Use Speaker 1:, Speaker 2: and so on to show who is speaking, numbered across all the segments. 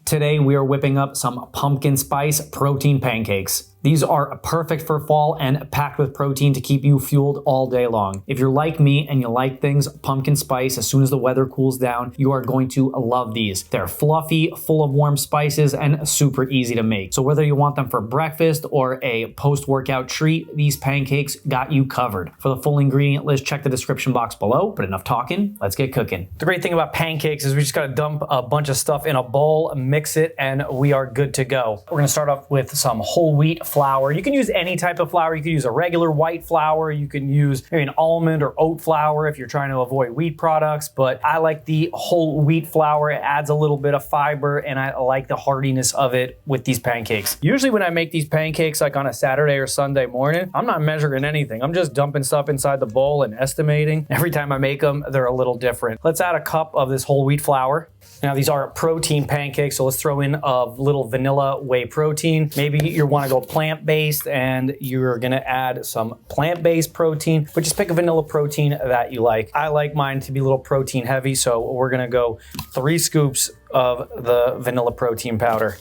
Speaker 1: Today we are whipping up some pumpkin spice protein pancakes. These are perfect for fall and packed with protein to keep you fueled all day long. If you're like me and you like things pumpkin spice, as soon as the weather cools down, you are going to love these. They're fluffy, full of warm spices, and super easy to make. So whether you want them for breakfast or a post-workout treat, these pancakes got you covered. For the full ingredient list, check the description box below. But enough talking, let's get cooking. The great thing about pancakes is we just gotta dump a bunch of stuff in a bowl, mix it, and we are good to go. We're gonna start off with some whole wheat flour. You can use any type of flour. You can use a regular white flour. You can use maybe an almond or oat flour if you're trying to avoid wheat products, but I like the whole wheat flour. It adds a little bit of fiber and I like the hardiness of it with these pancakes. Usually when I make these pancakes like on a Saturday or Sunday morning, I'm not measuring anything. I'm just dumping stuff inside the bowl and estimating. Every time I make them, they're a little different. Let's add a cup of this whole wheat flour. Now these are protein pancakes, so let's throw in a little vanilla whey protein. Maybe you want to go plant-based and you're gonna add some plant-based protein, but just pick a vanilla protein that you like. I like mine to be a little protein heavy, so we're gonna go 3 scoops of the vanilla protein powder.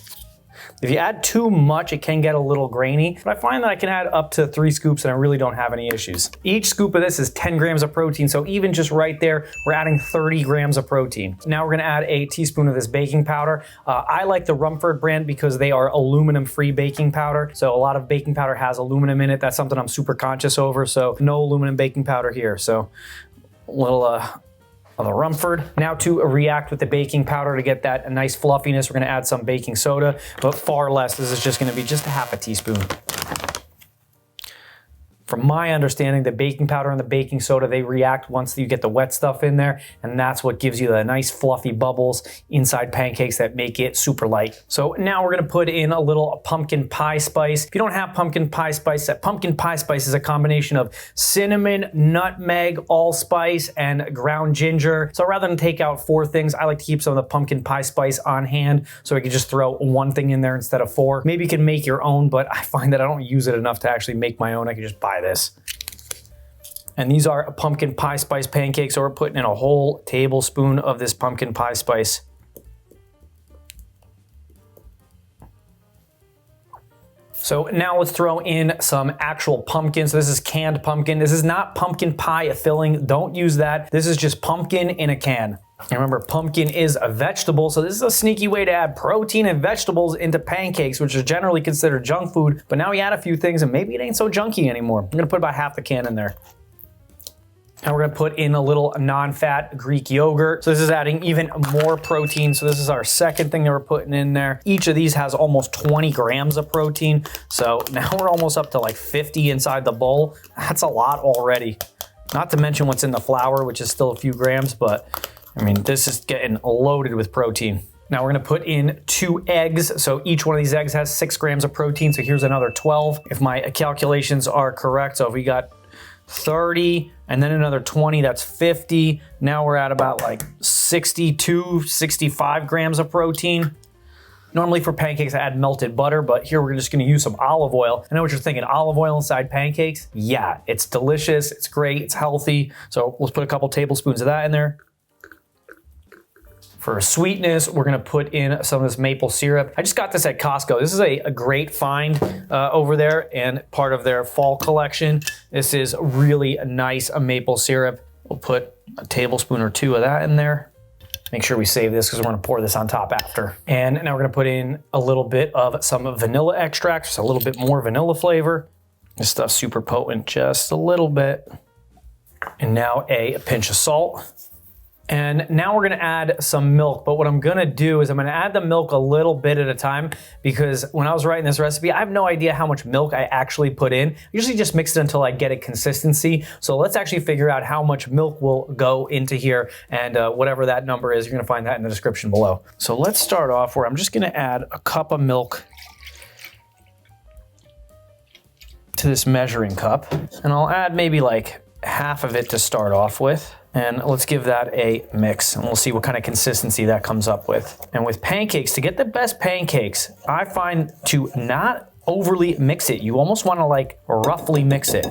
Speaker 1: If you add too much, it can get a little grainy, but I find that I can add up to 3 scoops and I really don't have any issues. Each scoop of this is 10 grams of protein, so even just right there, we're adding 30 grams of protein. Now we're gonna add a teaspoon of this baking powder. I like the Rumford brand because they are aluminum-free baking powder, so a lot of baking powder has aluminum in it. That's something I'm super conscious over, so no aluminum baking powder here. So a little of the Rumford. Now to react with the baking powder to get that nice fluffiness, we're gonna add some baking soda, but far less. This is just gonna be just a half a teaspoon. From my understanding, the baking powder and the baking soda, they react once you get the wet stuff in there, and that's what gives you the nice fluffy bubbles inside pancakes that make it super light. So now we're gonna put in a little pumpkin pie spice. If you don't have pumpkin pie spice, that pumpkin pie spice is a combination of cinnamon, nutmeg, allspice, and ground ginger. So rather than take out 4 things, I like to keep some of the pumpkin pie spice on hand so I can just throw 1 thing in there instead of 4. Maybe you can make your own, but I find that I don't use it enough to actually make my own. I can just buy this. And these are pumpkin pie spice pancakes, so we're putting in a whole tablespoon of this pumpkin pie spice. So now let's throw in some actual pumpkin. So this is canned pumpkin. This is not pumpkin pie filling. Don't use that. This is just pumpkin in a can. And remember, pumpkin is a vegetable, so this is a sneaky way to add protein and vegetables into pancakes, which is generally considered junk food, but now we add a few things and maybe it ain't so junky anymore. I'm gonna put about half the can in there. And we're gonna put in a little non-fat Greek yogurt. So this is adding even more protein. So this is our second thing that we're putting in there. Each of these has almost 20 grams of protein. So now we're almost up to like 50 inside the bowl. That's a lot already. Not to mention what's in the flour, which is still a few grams, but I mean, this is getting loaded with protein. Now we're gonna put in 2 eggs. So each one of these eggs has 6 grams of protein. So here's another 12, if my calculations are correct. So if we got 30 and then another 20, that's 50. Now we're at about like 62, 65 grams of protein. Normally for pancakes, I add melted butter, but here we're just gonna use some olive oil. I know what you're thinking, olive oil inside pancakes? Yeah, it's delicious, it's great, it's healthy. So let's put a couple tablespoons of that in there. For sweetness, we're gonna put in some of this maple syrup. I just got this at Costco. This is a great find over there and part of their fall collection. This is really nice maple syrup. We'll put a tablespoon or 2 of that in there. Make sure we save this because we're gonna pour this on top after. And now we're gonna put in a little bit of some vanilla extract, just a little bit more vanilla flavor. This stuff's super potent, just a little bit. And now a pinch of salt. And now we're gonna add some milk, but what I'm gonna do is I'm gonna add the milk a little bit at a time because when I was writing this recipe, I have no idea how much milk I actually put in. I usually just mix it until I get a consistency. So let's actually figure out how much milk will go into here, and whatever that number is, you're gonna find that in the description below. So let's start off where I'm just gonna add a cup of milk to this measuring cup, and I'll add maybe like half of it to start off with. And let's give that a mix and we'll see what kind of consistency that comes up with. And with pancakes, to get the best pancakes, I find to not overly mix it. You almost want to like roughly mix it.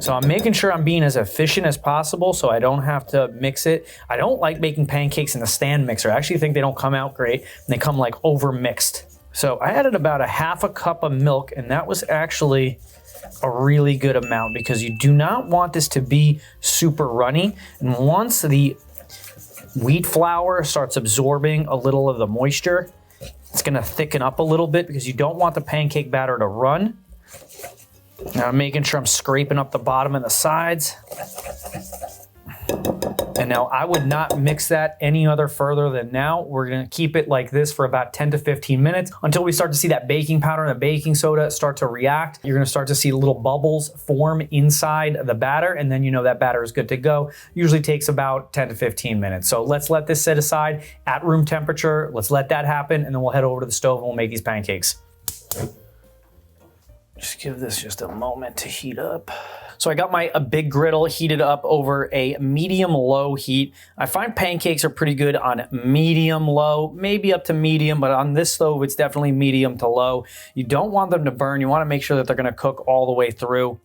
Speaker 1: So I'm making sure I'm being as efficient as possible so I don't have to mix it. I don't like making pancakes in the stand mixer. I actually think they don't come out great and they come like over mixed. So I added about a half a cup of milk, and that was actually a really good amount because you do not want this to be super runny. And once the wheat flour starts absorbing a little of the moisture, it's gonna thicken up a little bit because you don't want the pancake batter to run. Now I'm making sure I'm scraping up the bottom and the sides. And now I would not mix that any other further than now. We're gonna keep it like this for about 10 to 15 minutes until we start to see that baking powder and the baking soda start to react. You're gonna start to see little bubbles form inside the batter, and then you know that batter is good to go. Usually takes about 10 to 15 minutes. So let's let this sit aside at room temperature. Let's let that happen, and then we'll head over to the stove and we'll make these pancakes. Just give this just a moment to heat up. So I got my big griddle heated up over a medium-low heat. I find pancakes are pretty good on medium-low, maybe up to medium, but on this stove, it's definitely medium to low. You don't want them to burn. You want to make sure that they're going to cook all the way through.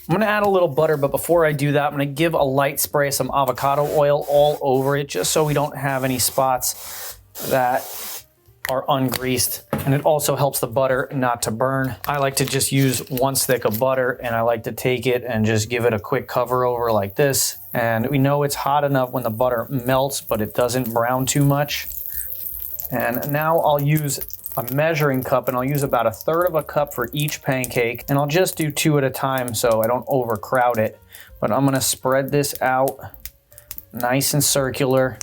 Speaker 1: I'm going to add a little butter, but before I do that, I'm going to give a light spray of some avocado oil all over it, just so we don't have any spots that are ungreased, and it also helps the butter not to burn. I like to just use one stick of butter, and I like to take it and just give it a quick cover over like this. And we know it's hot enough when the butter melts, but it doesn't brown too much. And now I'll use a measuring cup, and I'll use about 1/3 of a cup for each pancake, and I'll just do 2 at a time so I don't overcrowd it. But I'm gonna spread this out nice and circular.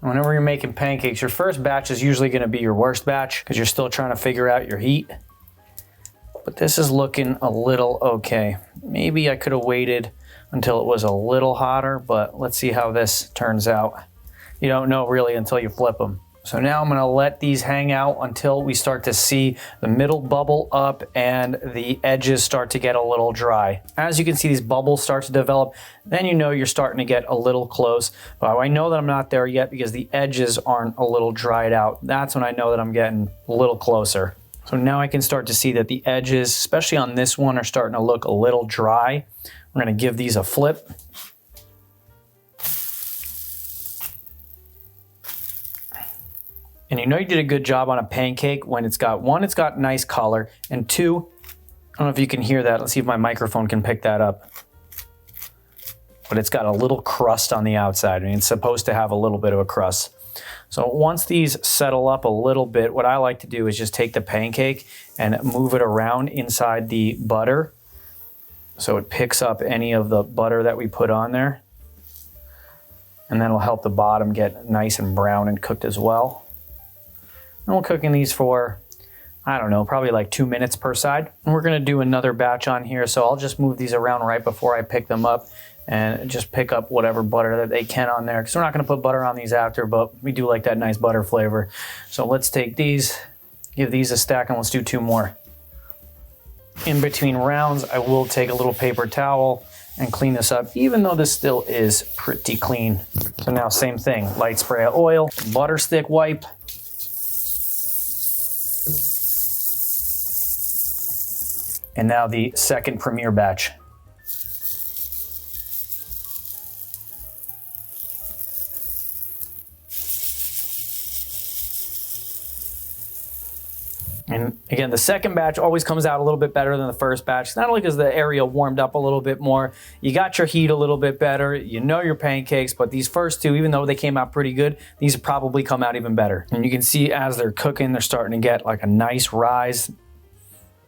Speaker 1: Whenever you're making pancakes, your first batch is usually going to be your worst batch because you're still trying to figure out your heat. But this is looking a little okay. Maybe I could have waited until it was a little hotter, but let's see how this turns out. You don't know really until you flip them. So now I'm going to let these hang out until we start to see the middle bubble up and the edges start to get a little dry. As you can see, these bubbles start to develop, then you know you're starting to get a little close. But I know that I'm not there yet because the edges aren't a little dried out. That's when I know that I'm getting a little closer. So now I can start to see that the edges, especially on this one, are starting to look a little dry. We're going to give these a flip. And you know you did a good job on a pancake when it's got, one, it's got nice color, and two, I don't know if you can hear that. Let's see if my microphone can pick that up. But it's got a little crust on the outside. I mean, it's supposed to have a little bit of a crust. So once these settle up a little bit, what I like to do is just take the pancake and move it around inside the butter so it picks up any of the butter that we put on there. And then it'll help the bottom get nice and brown and cooked as well. And we're cooking these for, I don't know, probably like 2 minutes per side. And we're gonna do another batch on here, so I'll just move these around right before I pick them up and just pick up whatever butter that they can on there, because we're not gonna put butter on these after, but we do like that nice butter flavor. So let's take these, give these a stack, and let's do 2 more. In between rounds, I will take a little paper towel and clean this up, even though this still is pretty clean. So now same thing, light spray of oil, butter stick wipe, and now the second premier batch. And again, the second batch always comes out a little bit better than the first batch, not only because the area warmed up a little bit more, you got your heat a little bit better, you know your pancakes, but these first two, even though they came out pretty good, these probably come out even better. And you can see as they're cooking, they're starting to get like a nice rise.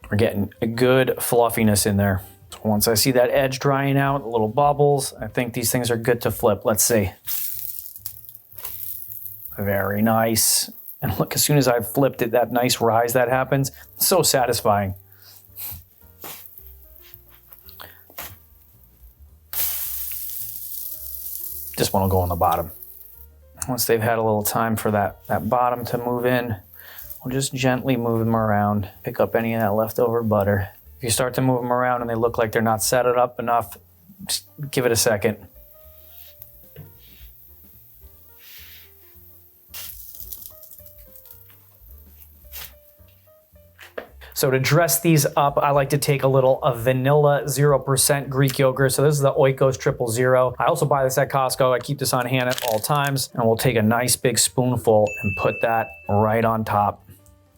Speaker 1: We're getting a good fluffiness in there. So once I see that edge drying out, the little bubbles, I think these things are good to flip. Let's see. Very nice. And look, as soon as I've flipped it, that nice rise that happens, it's so satisfying. This one will go on the bottom. Once they've had a little time for that bottom to move in, we'll just gently move them around, pick up any of that leftover butter. If you start to move them around and they look like they're not set it up enough, just give it a second. So to dress these up, I like to take a little vanilla 0% Greek yogurt. So this is the Oikos 000. I also buy this at Costco. I keep this on hand at all times. And we'll take a nice big spoonful and put that right on top.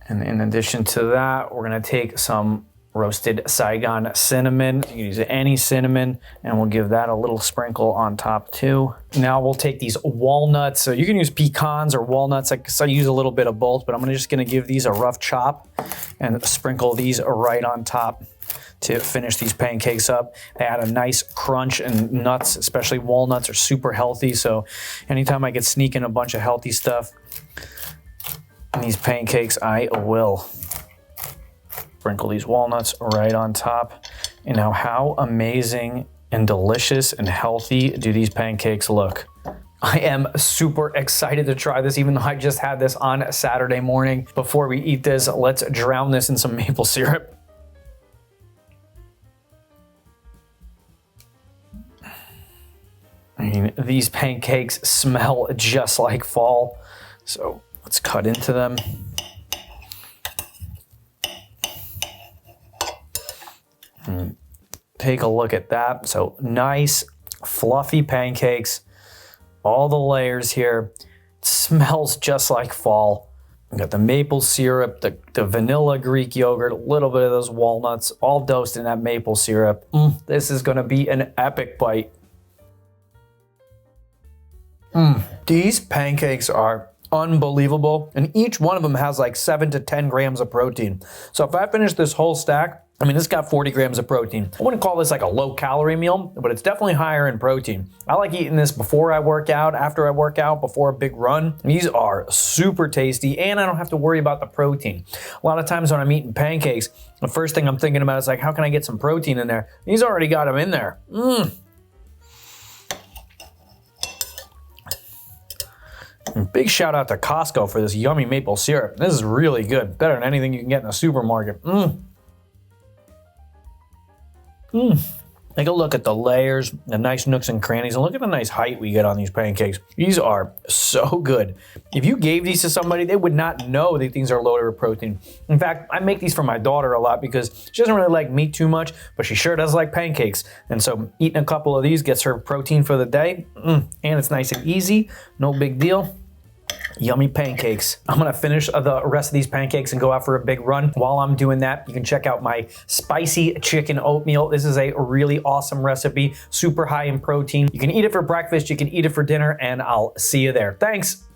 Speaker 1: And in addition to that, we're gonna take some roasted Saigon cinnamon. You can use any cinnamon, and we'll give that a little sprinkle on top too. Now we'll take these walnuts. So you can use pecans or walnuts. I use a little bit of both, but I'm just gonna give these a rough chop and sprinkle these right on top to finish these pancakes up. They add a nice crunch, and nuts, especially walnuts, are super healthy. So anytime I get sneaking a bunch of healthy stuff in these pancakes, I will sprinkle these walnuts right on top. And now how amazing and delicious and healthy do these pancakes look? I am super excited to try this, even though I just had this on Saturday morning. Before we eat this, let's drown this in some maple syrup. I mean, these pancakes smell just like fall. So let's cut into them. Take a look at that. So nice, fluffy pancakes, all the layers here. It smells just like fall. We got the maple syrup, the vanilla Greek yogurt, a little bit of those walnuts, all dosed in that maple syrup. This is gonna be an epic bite. These pancakes are unbelievable, and each one of them has like 7 to 10 grams of protein. So if I finish this whole stack, I mean, this got 40 grams of protein. I wouldn't call this like a low-calorie meal, but it's definitely higher in protein. I like eating this before I work out, after I work out, before a big run. These are super tasty, and I don't have to worry about the protein. A lot of times when I'm eating pancakes, the first thing I'm thinking about is like, how can I get some protein in there? These already got them in there. And big shout out to Costco for this yummy maple syrup. This is really good. Better than anything you can get in a supermarket. Take a look at the layers, the nice nooks and crannies, and look at the nice height we get on these pancakes. These are so good. If you gave these to somebody, they would not know that these are loaded with protein. In fact, I make these for my daughter a lot because she doesn't really like meat too much, but she sure does like pancakes. And so eating a couple of these gets her protein for the day, and it's nice and easy, no big deal. Yummy pancakes. I'm gonna finish the rest of these pancakes and go out for a big run. While I'm doing that, you can check out my spicy chicken oatmeal. This is a really awesome recipe, super high in protein. You can eat it for breakfast, you can eat it for dinner, and I'll see you there. Thanks.